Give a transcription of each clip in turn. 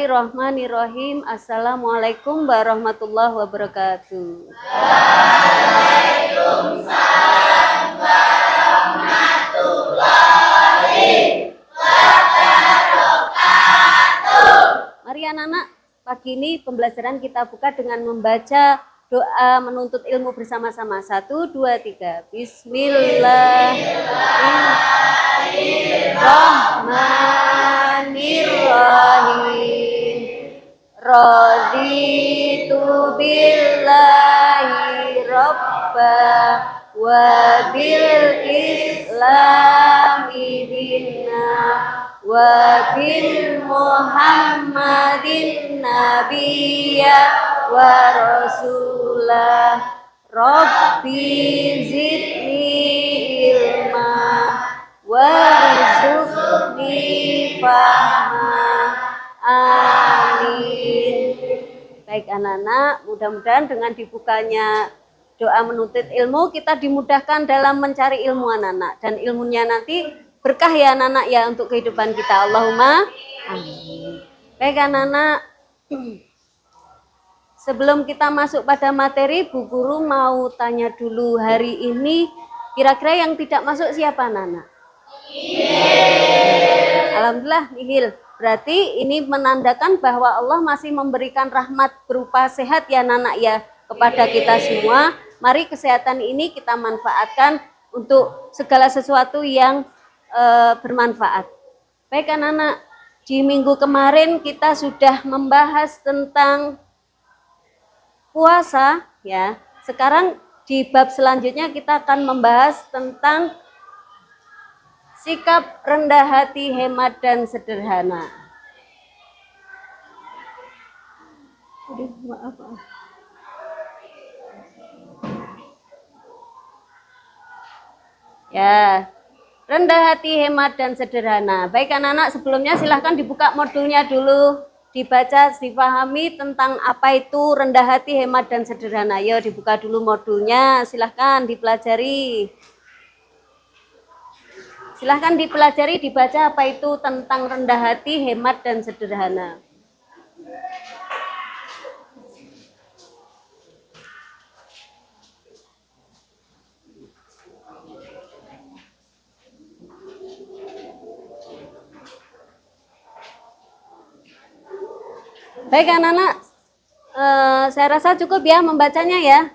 Bismillahirrahmanirrahim. Assalamualaikum warahmatullahi wabarakatuh. Waalaikumsalam warahmatullahi wabarakatuh. Mari anak-anak, pagi ini pembelajaran kita buka dengan membaca doa menuntut ilmu bersama-sama. 1, 2, 3. Bismillahirrahmanirrahim. Raditu billahi robba wa bil islami dinna wa bil muhammadin nabiyya wa rasulah. Rabbi zidni ilma warzuqni fahma. Amin. Baik anak-anak, mudah-mudahan dengan dibukanya doa menuntut ilmu, kita dimudahkan dalam mencari ilmu anak-anak. Dan ilmunya nanti berkah ya anak-anak ya untuk kehidupan kita. Allahumma amin. Baik anak-anak, sebelum kita masuk pada materi, Bu Guru mau tanya dulu hari ini, kira-kira yang tidak masuk siapa anak-anak? Alhamdulillah nihil. Berarti ini menandakan bahwa Allah masih memberikan rahmat berupa sehat ya anak-anak ya kepada kita semua. Mari kesehatan ini kita manfaatkan untuk segala sesuatu yang bermanfaat. Baik anak-anak, di minggu kemarin kita sudah membahas tentang puasa ya. Sekarang di bab selanjutnya kita akan membahas tentang sikap rendah hati, hemat, dan sederhana. Aduh, maaf. Ya, rendah hati, hemat, dan sederhana. Baik anak-anak, sebelumnya silahkan dibuka modulnya dulu. Dibaca, dipahami tentang apa itu rendah hati, hemat, dan sederhana. Ayo dibuka dulu modulnya, silahkan dipelajari. Silahkan dipelajari, dibaca apa itu tentang rendah hati, hemat, dan sederhana. Baik anak-anak, saya rasa cukup ya membacanya ya.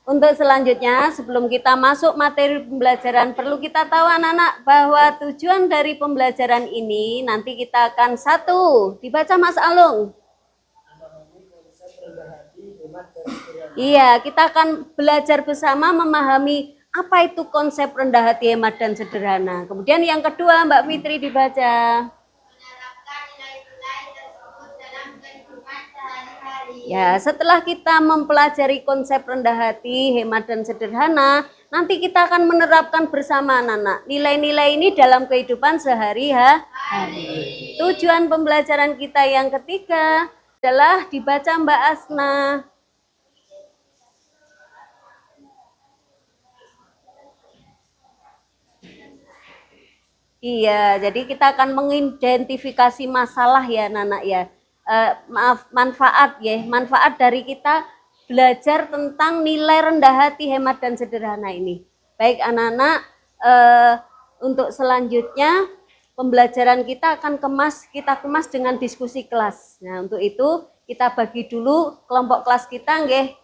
Untuk selanjutnya, sebelum kita masuk materi pembelajaran, perlu kita tahu anak-anak bahwa tujuan dari pembelajaran ini nanti kita akan dibaca Mas Alung. Iya, kita akan belajar bersama memahami apa itu konsep rendah hati, hemat, dan sederhana. Kemudian yang kedua, Mbak Fitri dibaca. Ya, setelah kita mempelajari konsep rendah hati, hemat, dan sederhana, nanti kita akan menerapkan bersama anak-anak nilai-nilai ini dalam kehidupan sehari-hari. Tujuan pembelajaran kita yang ketiga adalah dibaca Mbak Asna. Iya, jadi kita akan mengidentifikasi masalah ya anak-anak ya. Manfaat ya, manfaat dari kita belajar tentang nilai rendah hati, hemat, dan sederhana ini. Baik anak-anak, untuk selanjutnya pembelajaran kita akan kita kemas dengan diskusi kelas. Nah, untuk itu kita bagi dulu kelompok kelas kita nggih.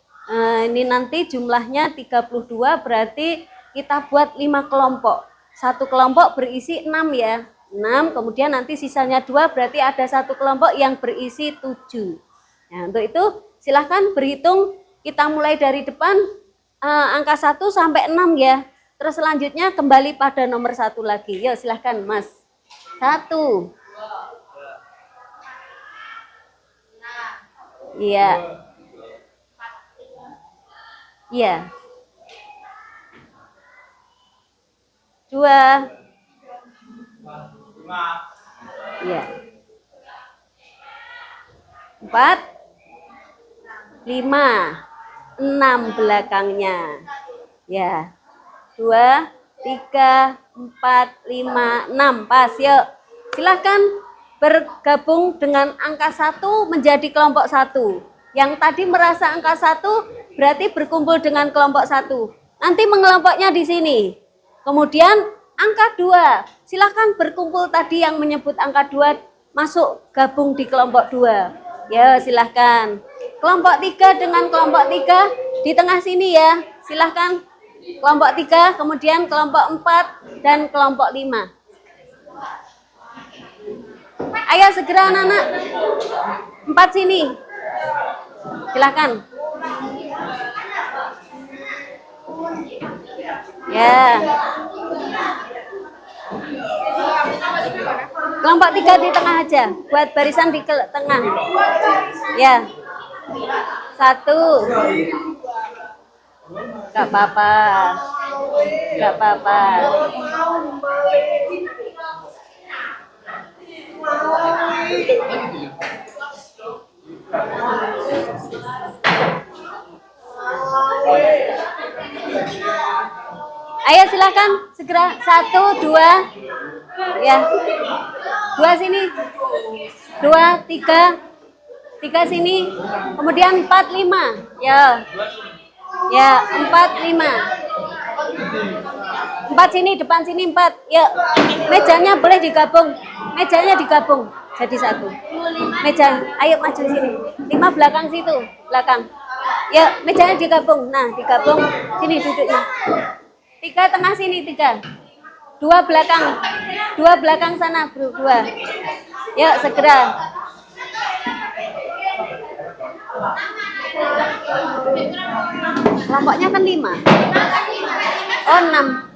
Ini nanti jumlahnya 32, berarti kita buat 5 kelompok. Satu kelompok berisi 6 ya. 6, kemudian nanti sisanya 2, berarti ada satu kelompok yang berisi 7. Nah, untuk itu silahkan berhitung, kita mulai dari depan angka 1 sampai 6 ya. Terus selanjutnya kembali pada nomor 1 lagi. Yuk silahkan Mas. 1. Iya. Iya. 2. Ya. 4, 5, 6 belakangnya. Ya. 2, 3, 4, 5, 6. Pas, yuk. Silahkan bergabung dengan angka 1 menjadi kelompok 1. Yang tadi merasa angka 1 berarti berkumpul dengan kelompok 1. Nanti mengelompoknya di sini. Kemudian angka 2, silakan berkumpul tadi yang menyebut angka 2 masuk gabung di kelompok 2. Ya, silahkan. Kelompok 3 dengan kelompok 3 di tengah sini ya. Silahkan kelompok 3, kemudian kelompok 4 dan kelompok 5. Ayo segera anak-anak. 4 sini. Silahkan. Ya. Kelompok 3 di tengah aja. Buat barisan di tengah. Ya. 1. Gak apa-apa. Gak apa-apa. Ayo silakan segera. 1, 2, ya. 2 sini. 2, 3, 3 sini. Kemudian 4, 5. Ya. Ya, 4, 5. 4 sini, depan sini 4. Ya. Mejanya boleh digabung. Mejanya digabung jadi 1. Meja, ayo maju sini. 5 belakang situ, belakang. Ya, mejanya digabung. Nah, digabung. Sini duduknya. 3 tengah sini, 3. 2 belakang. 2 belakang sana, bro. 2. Ya, segera. Kelompoknya kan 5. Oh, 6.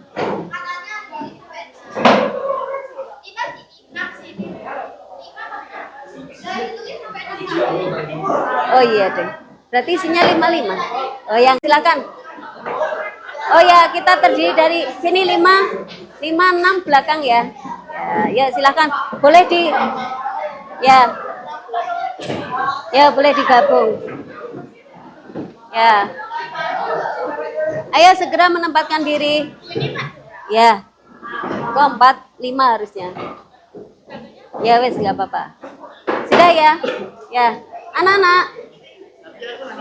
Oh iya deh. Berarti isinya 55. Oh yang silakan. Oh ya, kita terdiri dari sini 5, 6 belakang ya. Ya, silakan. Boleh di ya. Ya, boleh digabung. Ya. Ayo segera menempatkan diri. Ya. Kok 4, 5 harusnya. Ya wes nggak apa-apa. Sudah ya. Ya. Anak-anak,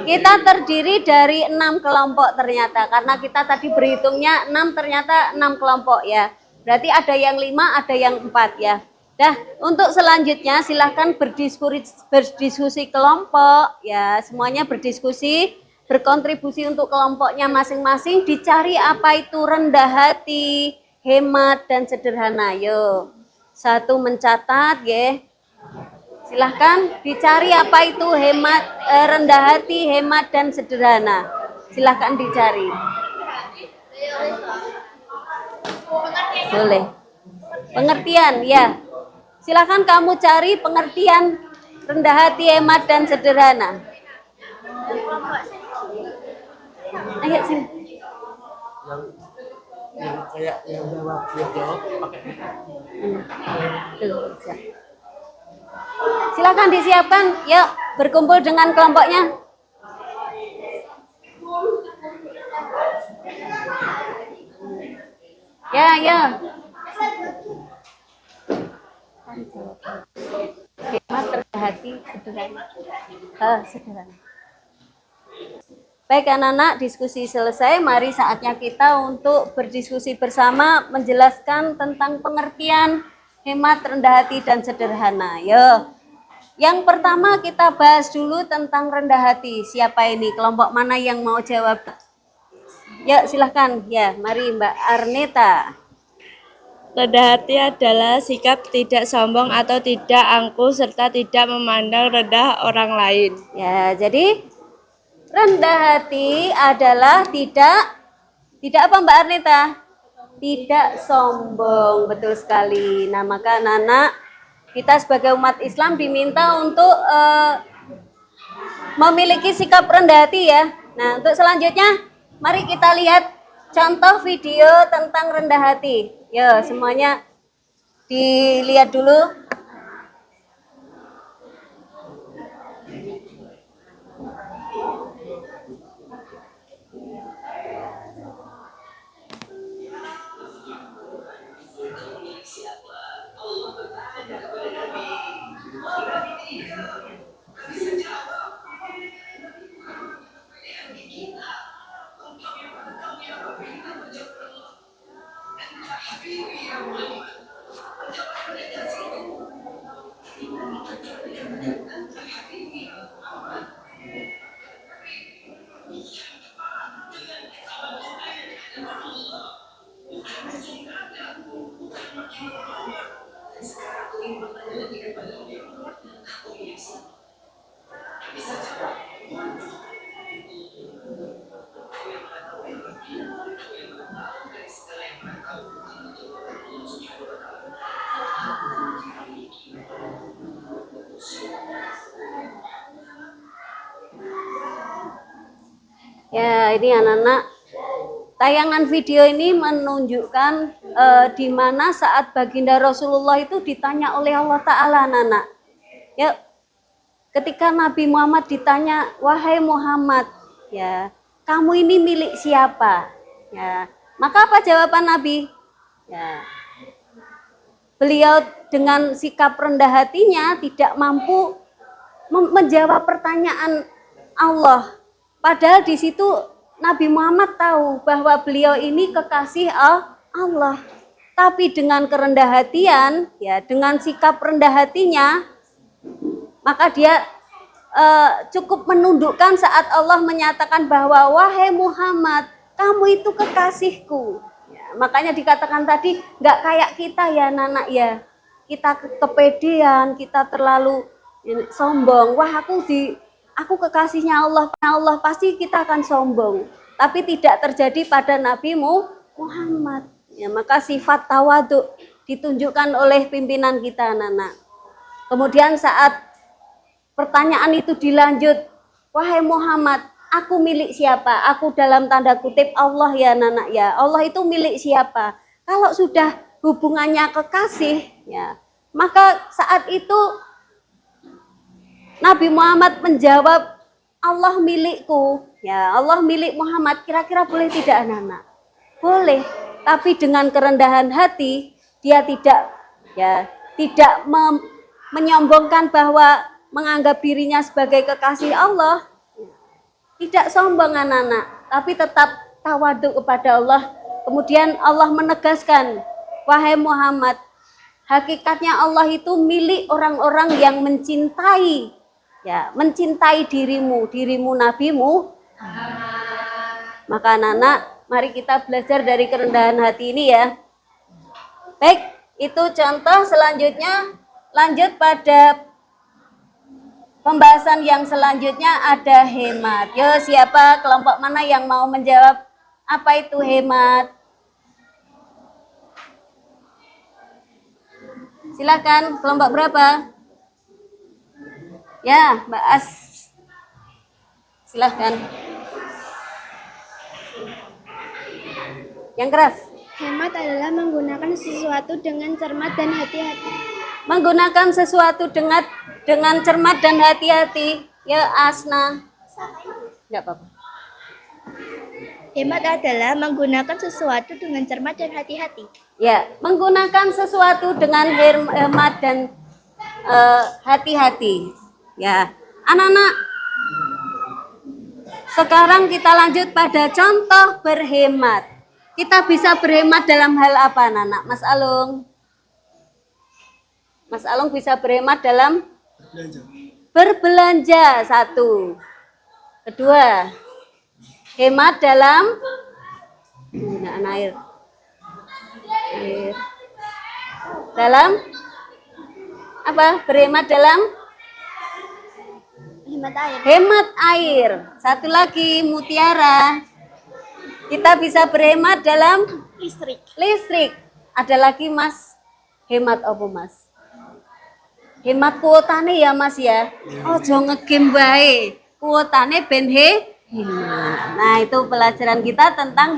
kita terdiri dari 6 kelompok ternyata. Karena kita tadi berhitungnya 6, ternyata 6 kelompok ya. Berarti ada yang 5, ada yang 4 ya. Dah, untuk selanjutnya silahkan berdiskusi kelompok ya. Semuanya berdiskusi, berkontribusi untuk kelompoknya masing-masing. Dicari apa itu rendah hati, hemat, dan sederhana. Yo, 1 mencatat ya. Silahkan dicari apa itu hemat, rendah hati, hemat, dan sederhana. Silahkan dicari. Boleh. Pengertian, ya. Silahkan kamu cari pengertian rendah hati, hemat, dan sederhana. Ayo sini. Yang kayak yang jawab pakai Silakan disiapkan, yuk berkumpul dengan kelompoknya. Ya, ya. Hemat, rendah hati, sederhana. Sederhana. Baik anak-anak, diskusi selesai. Mari saatnya kita untuk berdiskusi bersama, menjelaskan tentang pengertian hemat, rendah hati, dan sederhana. Yo. Yang pertama kita bahas dulu tentang rendah hati. Siapa ini? Kelompok mana yang mau jawab? Ya, silahkan. Ya, mari Mbak Arneta. Rendah hati adalah sikap tidak sombong atau tidak angkuh serta tidak memandang rendah orang lain. Ya, jadi rendah hati adalah tidak apa Mbak Arneta? Tidak sombong, betul sekali. Nah, maka anak-anak, kita sebagai umat Islam diminta untuk memiliki sikap rendah hati ya. Nah, untuk selanjutnya, mari kita lihat contoh video tentang rendah hati. Ya, semuanya dilihat dulu. Ya, ini anak-anak, tayangan video ini menunjukkan di mana saat baginda Rasulullah itu ditanya oleh Allah Ta'ala, anak-anak. Ya, ketika Nabi Muhammad ditanya, wahai Muhammad, ya, kamu ini milik siapa? Ya, maka apa jawaban Nabi? Ya, beliau dengan sikap rendah hatinya tidak mampu menjawab pertanyaan Allah. Padahal di situ Nabi Muhammad tahu bahwa beliau ini kekasih Allah. Tapi dengan kerendah hatian, ya, dengan sikap rendah hatinya, maka dia cukup menundukkan saat Allah menyatakan bahwa wahai Muhammad, kamu itu kekasihku. Ya, makanya dikatakan tadi nggak kayak kita ya anak ya, kita kepedean, kita terlalu sombong. Wah, aku kekasihnya Allah pasti kita akan sombong. Tapi tidak terjadi pada Nabi Muhammad. Ya, maka sifat tawadhu ditunjukkan oleh pimpinan kita anak-anak. Kemudian saat pertanyaan itu dilanjut, wahai Muhammad, aku milik siapa? Aku dalam tanda kutip Allah ya anak-anak ya. Allah itu milik siapa? Kalau sudah hubungannya kekasih, ya, maka saat itu Nabi Muhammad menjawab, Allah milikku, ya, Allah milik Muhammad. Kira-kira boleh tidak anak-anak? Boleh, tapi dengan kerendahan hati dia tidak menyombongkan bahwa menganggap dirinya sebagai kekasih Allah. Tidak sombong anak-anak, tapi tetap tawadhu kepada Allah. Kemudian Allah menegaskan, wahai Muhammad, hakikatnya Allah itu milik orang-orang yang mencintai, ya, mencintai dirimu nabimu. Maka anak-anak, mari kita belajar dari kerendahan hati ini ya. Baik, itu contoh. Selanjutnya lanjut pada pembahasan yang selanjutnya, ada hemat. Yo, siapa kelompok mana yang mau menjawab apa itu hemat? Silakan, kelompok berapa? Ya, Mbak As. Silakan. Yang keras. Hemat adalah menggunakan sesuatu dengan cermat dan hati-hati. Menggunakan sesuatu dengan cermat dan hati-hati. Ya, Asna. Enggak apa-apa. Hemat adalah menggunakan sesuatu dengan cermat dan hati-hati. Ya, menggunakan sesuatu dengan hemat dan hati-hati. Ya, anak-anak, sekarang kita lanjut pada contoh berhemat. Kita bisa berhemat dalam hal apa, anak-anak? Mas Alung. Mas Alung bisa berhemat dalam berbelanja, satu. Kedua, hemat dalam penggunaan air. Dalam apa? Berhemat dalam Hemat air. hemat air. Satu lagi, Mutiara. Kita bisa berhemat dalam listrik. Ada lagi, Mas. Hemat apa, Mas? Hemat kuotane ya, Mas ya. Ojo ngegame bae. Kuotane ben hemat. Nah, itu pelajaran kita tentang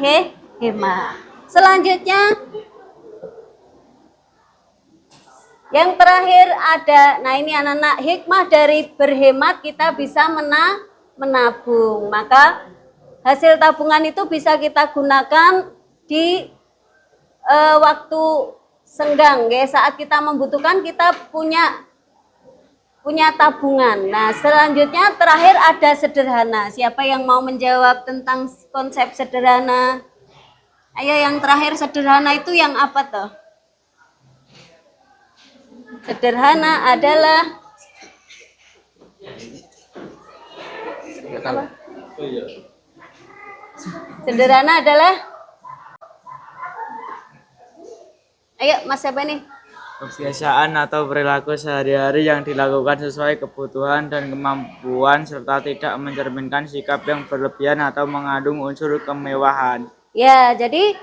hemat. Selanjutnya yang terakhir ada, nah ini anak-anak, hikmah dari berhemat kita bisa menabung. Maka hasil tabungan itu bisa kita gunakan di waktu senggang, ya. Saat kita membutuhkan, kita punya punya tabungan. Nah, selanjutnya terakhir ada sederhana. Siapa yang mau menjawab tentang konsep sederhana? Ayo, yang terakhir sederhana itu yang apa toh? Sederhana adalah Nggak tahu. sederhana adalah ayo Mas siapa nih? Kebiasaan atau perilaku sehari-hari yang dilakukan sesuai kebutuhan dan kemampuan serta tidak mencerminkan sikap yang berlebihan atau mengandung unsur kemewahan. Ya, jadi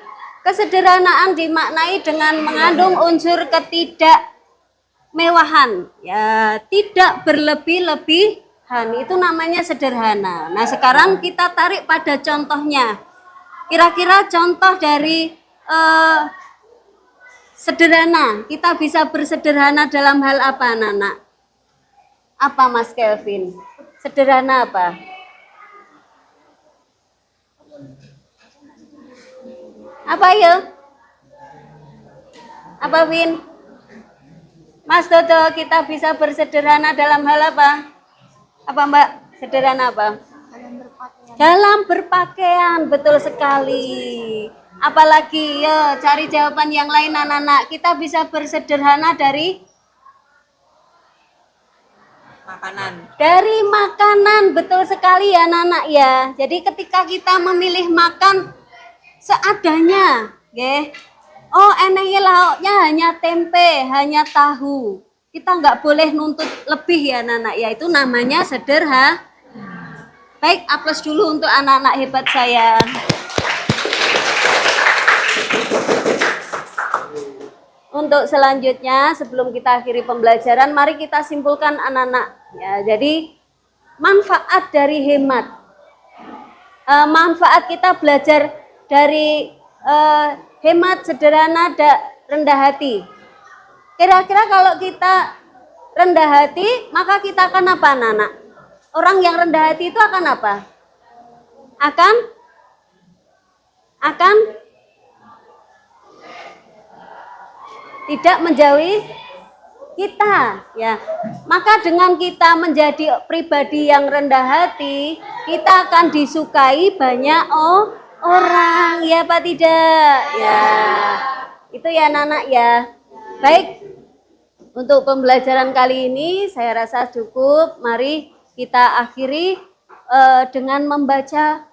kesederhanaan dimaknai dengan mengandung unsur ketidakmewahan. Ya, tidak berlebih-lebihan. Itu namanya sederhana. Nah, sekarang kita tarik pada contohnya. Kira-kira contoh dari sederhana, kita bisa bersederhana dalam hal apa, Nana? Apa Mas Kelvin? Sederhana apa? Apa ya? Apa Win? Mas Dodo, kita bisa bersederhana dalam hal apa? Apa Mbak? Sederhana apa? Dalam berpakaian, betul sekali. Apalagi ya, cari jawaban yang lain anak-anak. Kita bisa bersederhana dari Makanan. dari makanan, betul sekali ya anak-anak ya. Jadi ketika kita memilih makan seadanya, ya. Oh, enaknya lauknya hanya tempe, hanya tahu. Kita nggak boleh nuntut lebih ya anak-anak ya. Itu namanya sederhana. Baik, aplaus dulu untuk anak-anak hebat saya. Untuk selanjutnya, sebelum kita akhiri pembelajaran, mari kita simpulkan anak-anak. Ya, jadi manfaat dari hemat. Manfaat kita belajar dari hemat, sederhana, rendah hati. Kira-kira kalau kita rendah hati, maka kita akan apa, anak-anak? Orang yang rendah hati itu akan apa? Akan tidak menjauhi kita, ya. Maka dengan kita menjadi pribadi yang rendah hati, kita akan disukai banyak orang, ya Pak tidak? Ya. Itu ya anak-anak ya. Baik. Untuk pembelajaran kali ini saya rasa cukup. Mari kita akhiri dengan membaca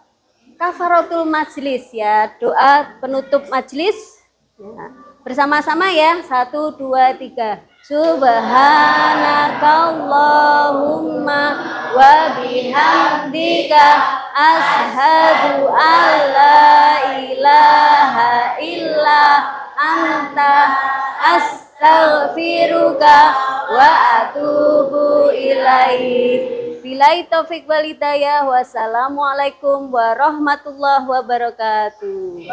kafaratul majlis ya, doa penutup majlis. Ya. Bersama-sama ya, 1, 2, 3. Subhanakallahumma wa bihamdika ashhadu an la ilaha illa anta astaghfiruka wa atubu ilaik. Billahi taufik wal hidayah. Wassalamualaikum warahmatullahi wabarakatuh.